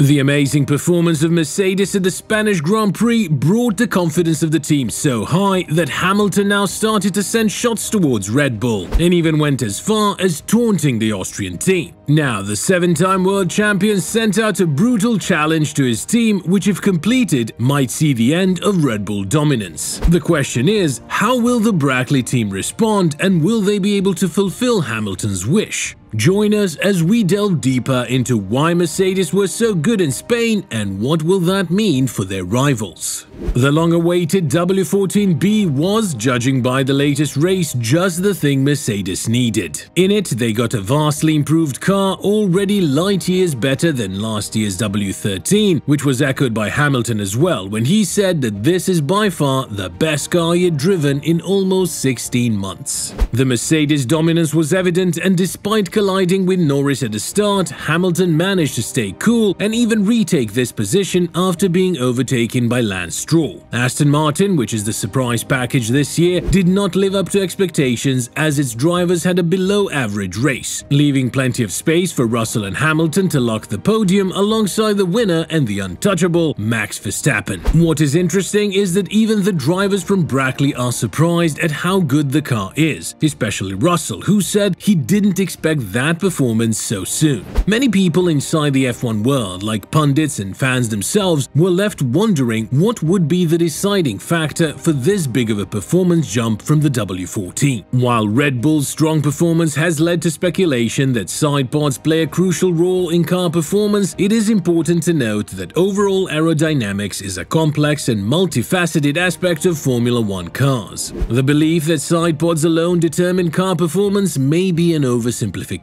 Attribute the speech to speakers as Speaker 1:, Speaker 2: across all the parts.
Speaker 1: The amazing performance of Mercedes at the Spanish Grand Prix brought the confidence of the team so high that Hamilton now started to send shots towards Red Bull and even went as far as taunting the Austrian team. Now, the 7-time world champion sent out a brutal challenge to his team, which if completed, might see the end of Red Bull dominance. The question is, how will the Brackley team respond, and will they be able to fulfill Hamilton's wish? Join us as we delve deeper into why Mercedes were so good in Spain and what will that mean for their rivals. The long-awaited W14B was, judging by the latest race, just the thing Mercedes needed. In it, they got a vastly improved car, already light years better than last year's W13, which was echoed by Hamilton as well when he said that this is by far the best car he had driven in almost 16 months. The Mercedes dominance was evident, and despite colliding with Norris at the start, Hamilton managed to stay cool and even retake this position after being overtaken by Lance Stroll. Aston Martin, which is the surprise package this year, did not live up to expectations as its drivers had a below-average race, leaving plenty of space for Russell and Hamilton to lock the podium alongside the winner and the untouchable Max Verstappen. What is interesting is that even the drivers from Brackley are surprised at how good the car is, especially Russell, who said he didn't expect that performance so soon. Many people inside the F1 world, like pundits and fans themselves, were left wondering what would be the deciding factor for this big of a performance jump from the W14. While Red Bull's strong performance has led to speculation that side pods play a crucial role in car performance, it is important to note that overall aerodynamics is a complex and multifaceted aspect of Formula One cars. The belief that side pods alone determine car performance may be an oversimplification.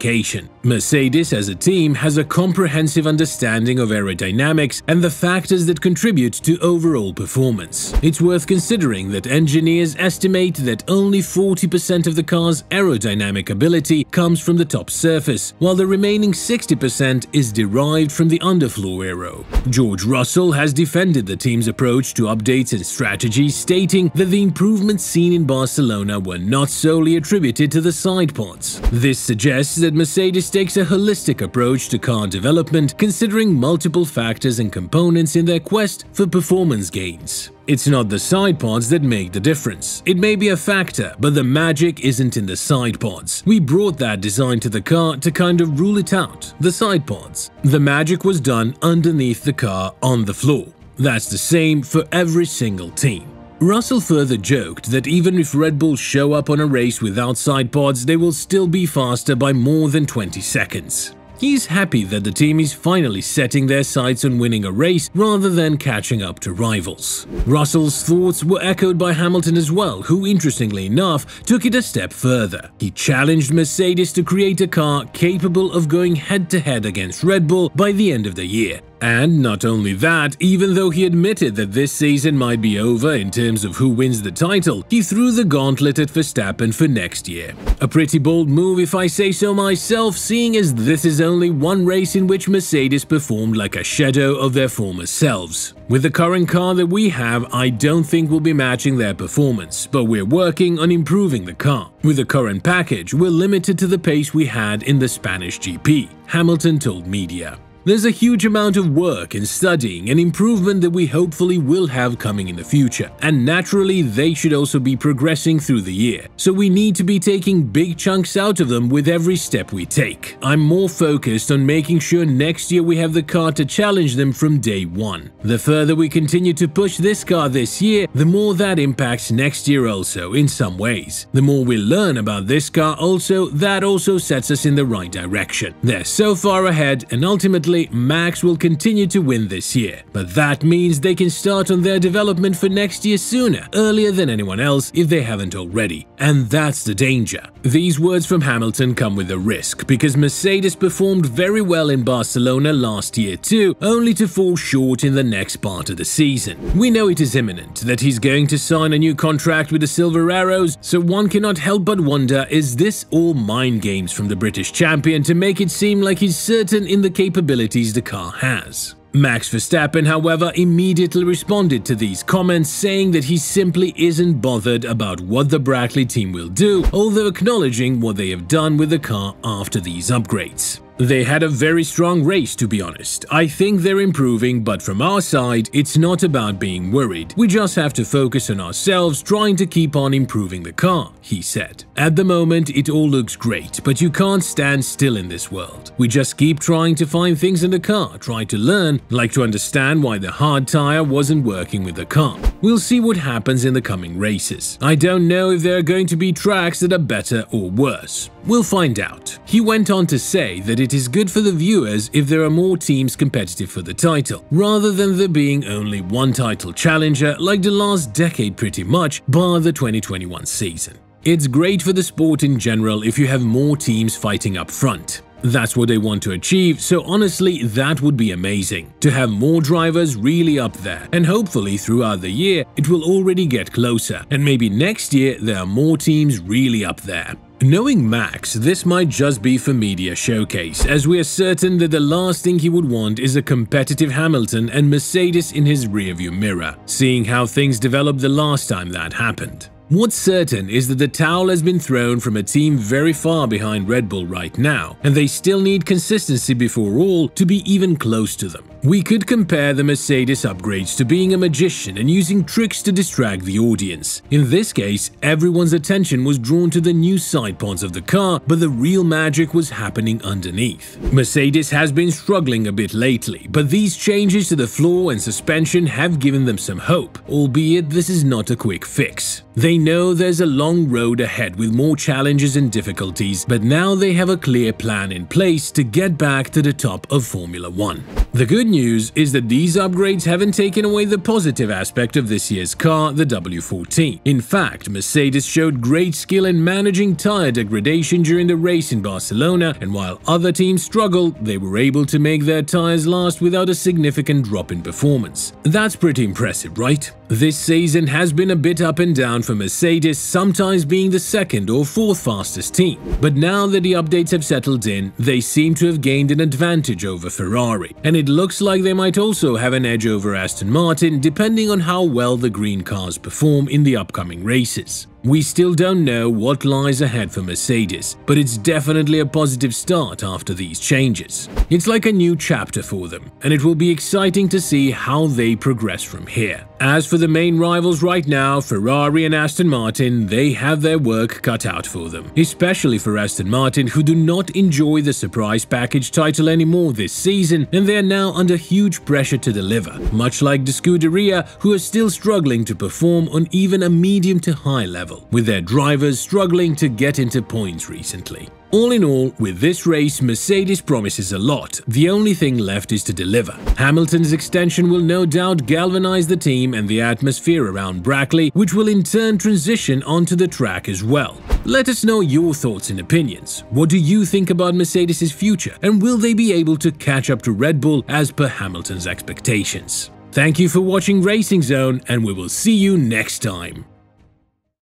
Speaker 1: Mercedes as a team has a comprehensive understanding of aerodynamics and the factors that contribute to overall performance. It's worth considering that engineers estimate that only 40% of the car's aerodynamic ability comes from the top surface, while the remaining 60% is derived from the underfloor aero. George Russell has defended the team's approach to updates and strategies, stating that the improvements seen in Barcelona were not solely attributed to the side pods. This suggests that Mercedes takes a holistic approach to car development, considering multiple factors and components in their quest for performance gains. It's not the side pods that make the difference. It may be a factor, but the magic isn't in the side pods. We brought that design to the car to kind of rule it out, the side pods. The magic was done underneath the car on the floor. That's the same for every single team. Russell further joked that even if Red Bull show up on a race without side pods, they will still be faster by more than 20 seconds. He's happy that the team is finally setting their sights on winning a race rather than catching up to rivals. Russell's thoughts were echoed by Hamilton as well, who interestingly enough took it a step further. He challenged Mercedes to create a car capable of going head-to-head against Red Bull by the end of the year. And not only that, even though he admitted that this season might be over in terms of who wins the title, he threw the gauntlet at Verstappen for next year. A pretty bold move if I say so myself, seeing as this is only one race in which Mercedes performed like a shadow of their former selves. With the current car that we have, I don't think we'll be matching their performance, but we're working on improving the car. With the current package, we're limited to the pace we had in the Spanish GP, Hamilton told media. There's a huge amount of work and studying and improvement that we hopefully will have coming in the future, and naturally they should also be progressing through the year, so we need to be taking big chunks out of them with every step we take. I'm more focused on making sure next year we have the car to challenge them from day one. The further we continue to push this car this year, the more that impacts next year also in some ways. The more we learn about this car that also sets us in the right direction. They're so far ahead, and ultimately Max will continue to win this year, but that means they can start on their development for next year sooner, earlier than anyone else if they haven't already, and that's the danger. These words from Hamilton come with a risk, because Mercedes performed very well in Barcelona last year too, only to fall short in the next part of the season. We know it is imminent that he's going to sign a new contract with the Silver Arrows, so one cannot help but wonder, is this all mind games from the British champion to make it seem like he's certain in the capabilities the car has? Max Verstappen, however, immediately responded to these comments, saying that he simply isn't bothered about what the Brackley team will do, although acknowledging what they have done with the car after these upgrades. They had a very strong race, to be honest. I think they're improving, but from our side, it's not about being worried. We just have to focus on ourselves, trying to keep on improving the car, he said. At the moment, it all looks great, but you can't stand still in this world. We just keep trying to find things in the car, try to learn, like to understand why the hard tire wasn't working with the car. We'll see what happens in the coming races. I don't know if there are going to be tracks that are better or worse. We'll find out. He went on to say that it is good for the viewers if there are more teams competitive for the title, rather than there being only one title challenger like the last decade pretty much, bar the 2021 season. It's great for the sport in general if you have more teams fighting up front. That's what they want to achieve, so honestly that would be amazing, to have more drivers really up there, and hopefully throughout the year it will already get closer, and maybe next year there are more teams really up there. Knowing Max, this might just be for media showcase, as we are certain that the last thing he would want is a competitive Hamilton and Mercedes in his rearview mirror, seeing how things developed the last time that happened. What's certain is that the towel has been thrown from a team very far behind Red Bull right now, and they still need consistency before all to be even close to them. We could compare the Mercedes upgrades to being a magician and using tricks to distract the audience. In this case, everyone's attention was drawn to the new side pods of the car, but the real magic was happening underneath. Mercedes has been struggling a bit lately, but these changes to the floor and suspension have given them some hope, albeit this is not a quick fix. They know there's a long road ahead with more challenges and difficulties, but now they have a clear plan in place to get back to the top of Formula 1. The good news is that these upgrades haven't taken away the positive aspect of this year's car, the W14. In fact, Mercedes showed great skill in managing tire degradation during the race in Barcelona, and while other teams struggled, they were able to make their tires last without a significant drop in performance. That's pretty impressive, right? This season has been a bit up and down for Mercedes, sometimes being the second or fourth fastest team. But now that the updates have settled in, they seem to have gained an advantage over Ferrari, and it looks like they might also have an edge over Aston Martin depending on how well the green cars perform in the upcoming races. We still don't know what lies ahead for Mercedes, but it's definitely a positive start after these changes. It's like a new chapter for them, and it will be exciting to see how they progress from here. As for the main rivals right now, Ferrari and Aston Martin, they have their work cut out for them, especially for Aston Martin, who do not enjoy the surprise package title anymore this season, and they are now under huge pressure to deliver, much like the Scuderia, who are still struggling to perform on even a medium to high level, with their drivers struggling to get into points recently. All in all, with this race, Mercedes promises a lot. The only thing left is to deliver. Hamilton's extension will no doubt galvanize the team and the atmosphere around Brackley, which will in turn transition onto the track as well. Let us know your thoughts and opinions. What do you think about Mercedes' future, and will they be able to catch up to Red Bull as per Hamilton's expectations? Thank you for watching Racing Zone, and we will see you next time.